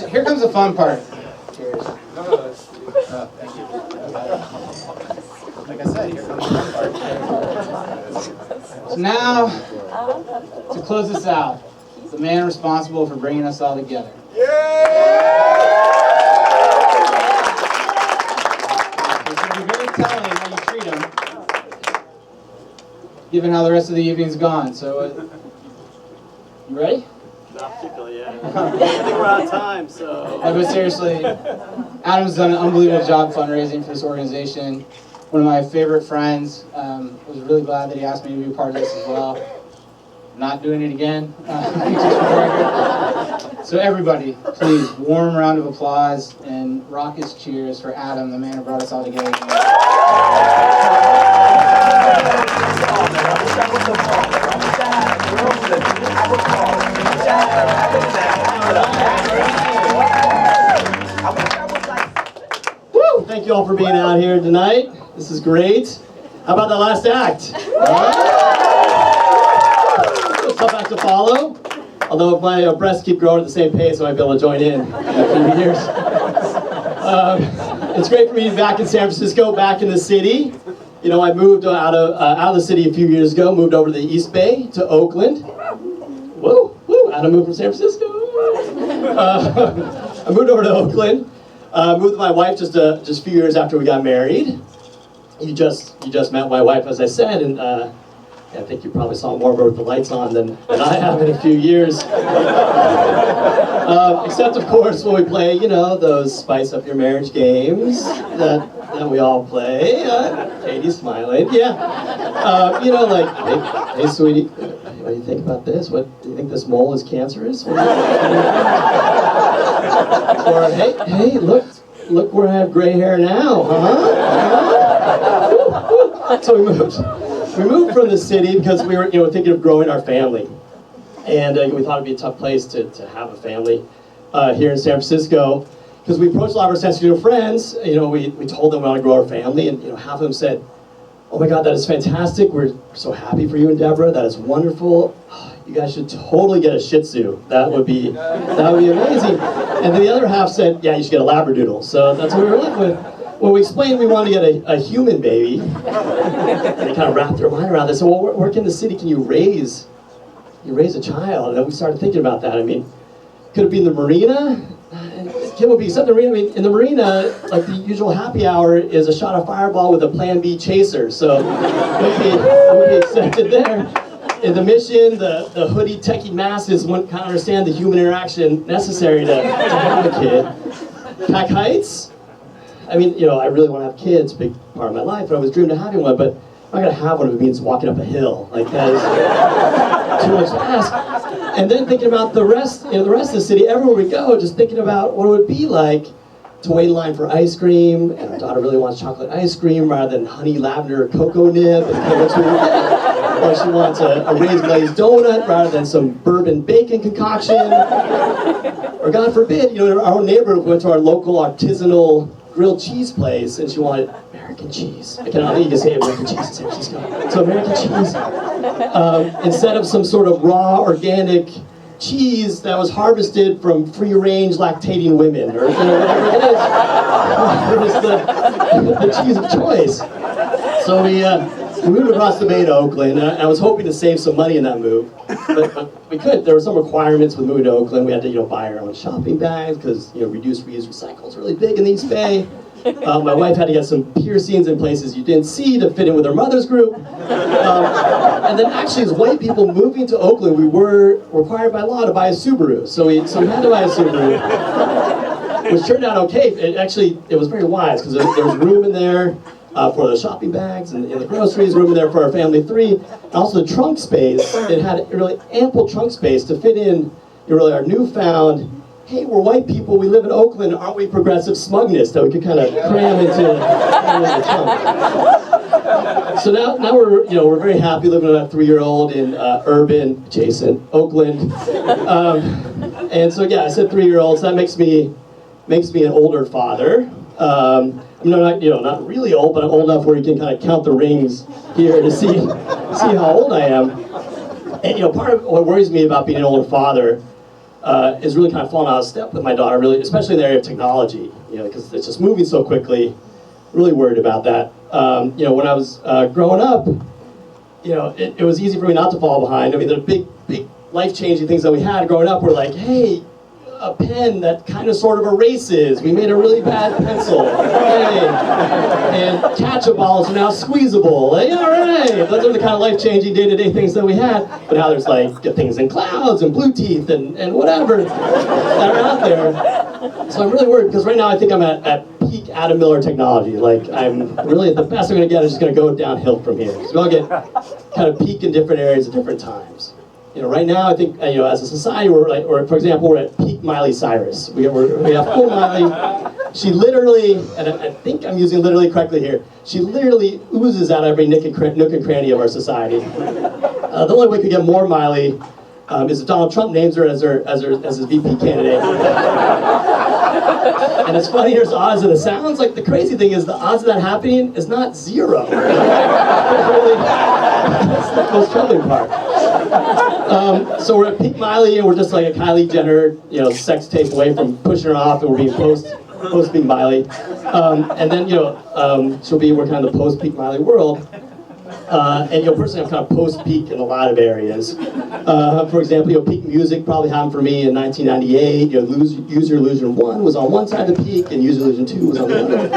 Here comes the fun part. Cheers. Thank you. Like I said, here comes the fun part. So now, to close this out, the man responsible for bringing us all together. It's going to be very telling how you treat him, given how the rest of the evening's gone. So, you ready? Not particularly, yeah. I think we're out of time, so. No, but seriously, Adam's done an unbelievable job fundraising for this organization. One of my favorite friends. Was really glad that he asked me to be a part of this as well. Not doing it again. So everybody, please, warm round of applause and raucous cheers for Adam, the man who brought us all together. Woo! Thank you all for being out here tonight. This is great. How about the last act? Tough act to follow. Although if my breasts keep growing at the same pace, I might be able to join in a few years. It's great for me to be back in San Francisco, back in the city. You know, I moved out of the city a few years ago, moved over to the East Bay, to Oakland. Whoa, woo, Adam moved from San Francisco. I moved over to Oakland. Moved with my wife just a few years after we got married. You just met my wife, as I said, and I think you probably saw more of her with the lights on than I have in a few years. Except, of course, when we play, you know, those spice up your marriage games that we all play. Katie's smiling. Yeah. You know, like, hey, sweetie, what do you think about this? What do you think this mole is cancerous? Or, hey, look where I have gray hair now, huh? So we moved. We moved from the city because we were, thinking of growing our family, and we thought it'd be a tough place to have a family here in San Francisco. Because we approached a lot of our San Francisco friends, we told them we want to grow our family, and half of them said, "Oh my God, that is fantastic! We're so happy for you and Deborah. That is wonderful. You guys should totally get a Shih Tzu. That would be amazing." And then the other half said, "Yeah, you should get a Labradoodle." So that's what we were left with. When we explained we wanted to get a human baby, they kind of wrapped their mind around this. So, well, where in the city can you raise a child? And then we started thinking about that. I mean, could it be in the marina? It would be something. I mean, in the marina, like the usual happy hour is a shot of Fireball with a Plan B chaser. So, we'd be accepted there. In the Mission, the hoodie techie masses wouldn't kind of understand the human interaction necessary to have a kid. Pack Heights. I mean, I really want to have kids, big part of my life, and I always dreamed of having one, but I'm not going to have one if it means walking up a hill. Like, that is too much to ask. And then thinking about the rest of the city, everywhere we go, just thinking about what it would be like to wait in line for ice cream, and our daughter really wants chocolate ice cream rather than honey lavender cocoa nib, or she wants a raised glazed donut rather than some bourbon bacon concoction. Or God forbid, in our own neighborhood, we went to our local artisanal grilled cheese place, and she wanted American cheese. I cannot even say American cheese in San Francisco. So American cheese, instead of some sort of raw, organic cheese that was harvested from free-range lactating women, or whatever it is, the cheese of choice. So we moved across the bay to Oakland, and I was hoping to save some money in that move, but we couldn't. There were some requirements with moving to Oakland. We had to, buy our own shopping bags because, reduce, reuse, recycle is really big in the East Bay. My wife had to get some piercings in places you didn't see to fit in with her mother's group. And then actually, as white people moving to Oakland, we were required by law to buy a Subaru. So we had to buy a Subaru, which turned out okay. It was very wise because there was room in there for the shopping bags and the groceries, room in there for our family of 3. And also the trunk space, it had really ample trunk space to fit in really our newfound, hey, we're white people, we live in Oakland, aren't we progressive smugness that we could kind of cram into the trunk. So now we're very happy living with a 3-year-old in urban, adjacent Oakland. And so yeah, I said 3-year-old, so that makes me an older father. I'm not really old, but I'm old enough where you can kind of count the rings here to see how old I am. And part of what worries me about being an older father is really kind of falling out of step with my daughter, really, especially in the area of technology, because it's just moving so quickly. Really worried about that. When I was growing up, it was easy for me not to fall behind. I mean, the big life-changing things that we had growing up were like, hey, a pen that kind of sort of erases. We made a really bad pencil. Hey. And catch-up balls are now squeezable. Hey, all right. Those are the kind of life-changing day-to-day things that we had. But now there's like things in clouds and Bluetooth and whatever that are out there. So I'm really worried because right now I think I'm at peak Adam Miller technology. Like I'm really the best I'm going to get is just going to go downhill from here. So we all get kind of peak in different areas at different times. Right now, I think, as a society, for example, we're at peak Miley Cyrus. We have full Miley. She literally, and I think I'm using literally correctly here, she literally oozes out every nook and cranny of our society. The only way we could get more Miley is if Donald Trump names her as his VP candidate. And it's funny, here's the odds of it. Sounds like the crazy thing is the odds of that happening is not zero. That's the most troubling part. So we're at peak Miley, and we're just like a Kylie Jenner, sex tape away from pushing her off, and we're being post-peak Miley. And then, she'll be working on the post-peak Miley world. And personally, I'm kind of post-peak in a lot of areas. For example, peak music probably happened for me in 1998. Use Your Illusion 1 was on one side of the peak, and Use Your Illusion 2 was on the other.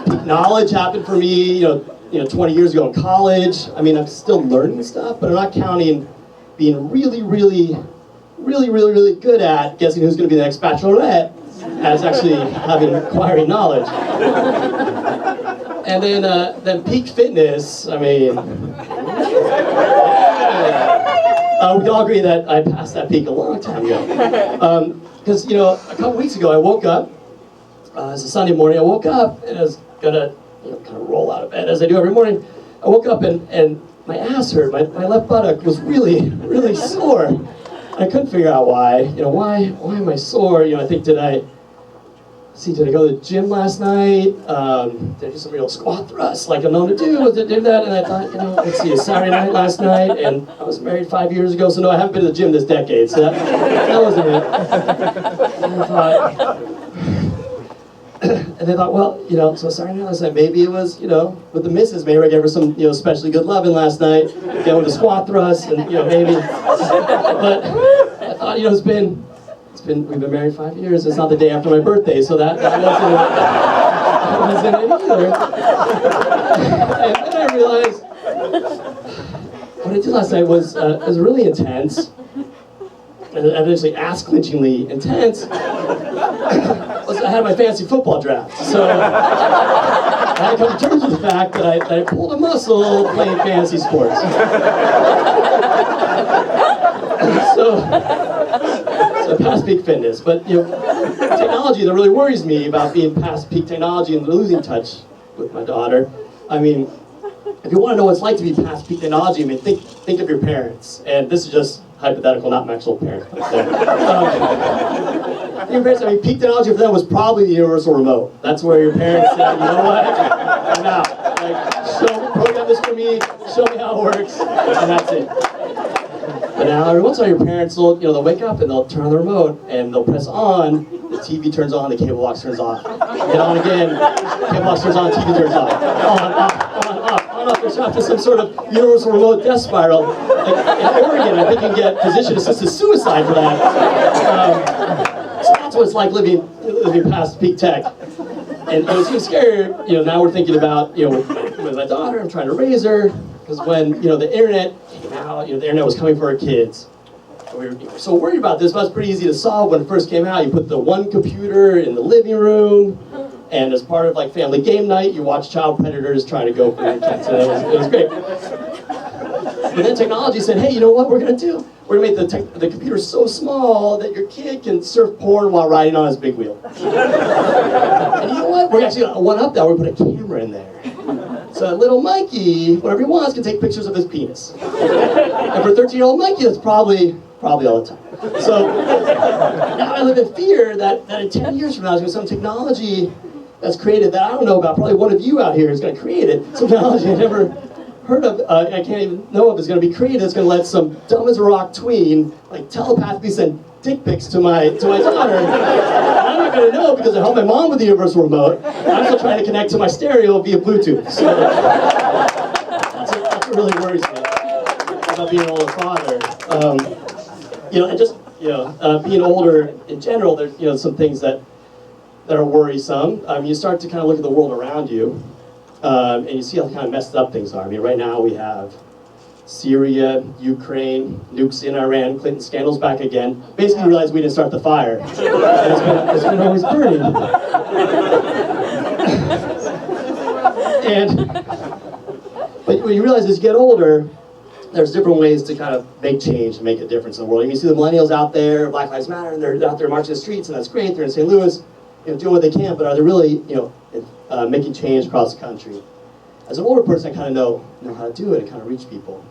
Peak knowledge happened for me, 20 years ago in college. I mean, I'm still learning stuff, but I'm not counting being really, really, really, really, really good at guessing who's going to be the next bachelorette as actually acquiring knowledge. And then peak fitness, I mean, we all agree that I passed that peak a long time ago. Because, a couple weeks ago I woke up, it was a Sunday morning, I woke up and I was going to kind of roll out of bed as I do every morning. I woke up and my ass hurt. My left buttock was really, really sore. I couldn't figure out why. Why am I sore? I think did I go to the gym last night? Did I do some real squat thrusts like I'm known to do? Did I do that? And I thought, let's see, Saturday night last night, and I was married 5 years ago, so no, I haven't been to the gym this decade, so that wasn't it. And I thought, well, so Saturday night last night, maybe it was, with the missus, maybe I gave her some, especially good loving last night, with the squat thrusts, and, maybe. But I thought, we've been married 5 years, it's not the day after my birthday, so that wasn't it either. And then I realized, what I did last night was really intense, and eventually ass-clenchingly intense. I had my fancy football draft, so I had to come to terms with the fact that I pulled a muscle playing fantasy sports. So past peak fitness, but technology that really worries me about being past peak technology and losing touch with my daughter. I mean, if you want to know what it's like to be past peak technology, I mean, think of your parents, and this is just hypothetical, not my actual parents. Your parents, peak technology for them was probably the universal remote. That's where your parents said, you know what, I'm out. Program this for me, show me how it works, and that's it. But now every once in a while your parents will, they'll wake up and they'll turn on the remote and they'll press on, the TV turns on, the cable box turns off. Get on again, cable box turns on, TV turns off. On, off. There's not just some sort of universal remote death spiral. Like in Oregon, I think you can get physician-assisted suicide for that. So that's what it's like living past peak tech. And it was even scarier, now we're thinking about, with my daughter, I'm trying to raise her, because when, the internet came out, the internet was coming for our kids. We were so worried about this, but it's pretty easy to solve when it first came out. You put the one computer in the living room, and as part of like family game night, you watch child predators trying to go for your kids. And it was great. But then technology said, hey, you know what we're going to do? We're going to make the computer so small that your kid can surf porn while riding on his big wheel. And you know what? We're actually going to one-up that. We're going to put a camera in there. So that little Mikey, whenever he wants, can take pictures of his penis. And for 13-year-old Mikey, that's probably all the time. So now I live in fear that in 10 years from now, there's going to be some technology that's created that I don't know about. Probably one of you out here is going to create it. Some technology I never heard of, I can't even know of, is going to be created. It's going to let some dumb as a rock tween like telepathically send dick pics to my daughter. And I'm not going to know because I helped my mom with the universal remote. I'm still trying to connect to my stereo via Bluetooth. So that's what really worries me about being an older father. And just being older in general, there's some things that are worrisome. You start to kind of look at the world around you, and you see how kind of messed up things are. Right now we have Syria, Ukraine, nukes in Iran, Clinton scandals back again. Basically, you realize we didn't start the fire. And it's been always burning. But what you realize as you get older, there's different ways to kind of make change and make a difference in the world. You can see the millennials out there, Black Lives Matter, and they're out there marching the streets, and that's great. They're in St. Louis, doing what they can, but are they really, making change across the country? As an older person, I kind of know how to do it and kind of reach people.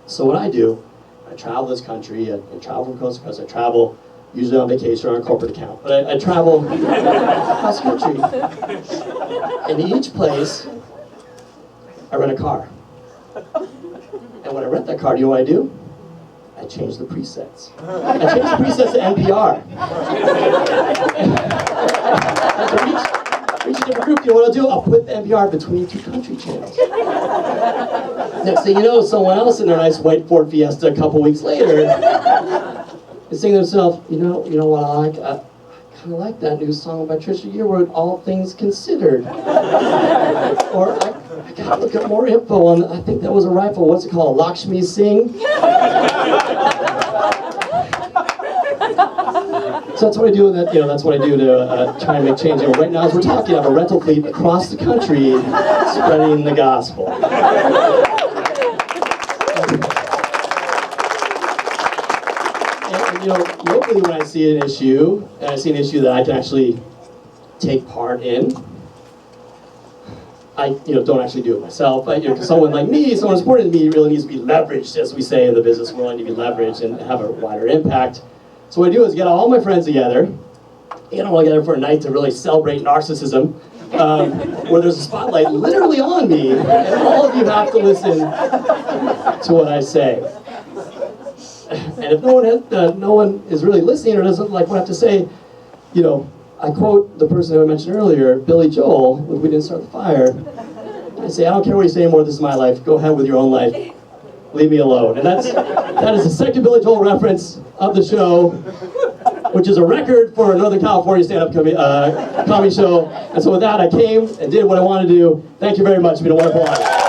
So what I do, I travel this country, I travel from coast to coast. I travel usually on vacation or on a corporate account, but I travel across the country. And in each place, I rent a car. And when I rent that car, do you know what I do? I change the presets. I change the presets to NPR. And to reach a different group, you know what I'll do? I'll put the NPR between two country channels. Next thing you know, someone else in their nice white Ford Fiesta a couple weeks later is saying to themselves, you know what I like? I kind of like that new song by Trisha Yearwood, All Things Considered. Or I gotta look up more info on, I think that was a rifle, what's it called, Lakshmi Singh? So that's what I do. That's what I do to try and make change. Right now, as we're talking, I have a rental fleet across the country spreading the gospel. And locally, when I see an issue, and I see an issue that I can actually take part in, I don't actually do it myself. But someone like me, someone as important to me, really needs to be leveraged, as we say in the business world, need to be leveraged and have a wider impact. So what I do is get all my friends together, get them all together for a night to really celebrate narcissism, where there's a spotlight literally on me, and all of you have to listen to what I say. And if no one is really listening or doesn't like what I have to say, I quote the person who I mentioned earlier, Billy Joel, when we didn't start the fire. I say, I don't care what you say anymore, this is my life, go ahead with your own life. Leave me alone. And that is the second Billy Joel reference of the show, which is a record for a Northern California stand-up comedy show. And so with that, I came and did what I wanted to do. Thank you very much. It's been a wonderful honor.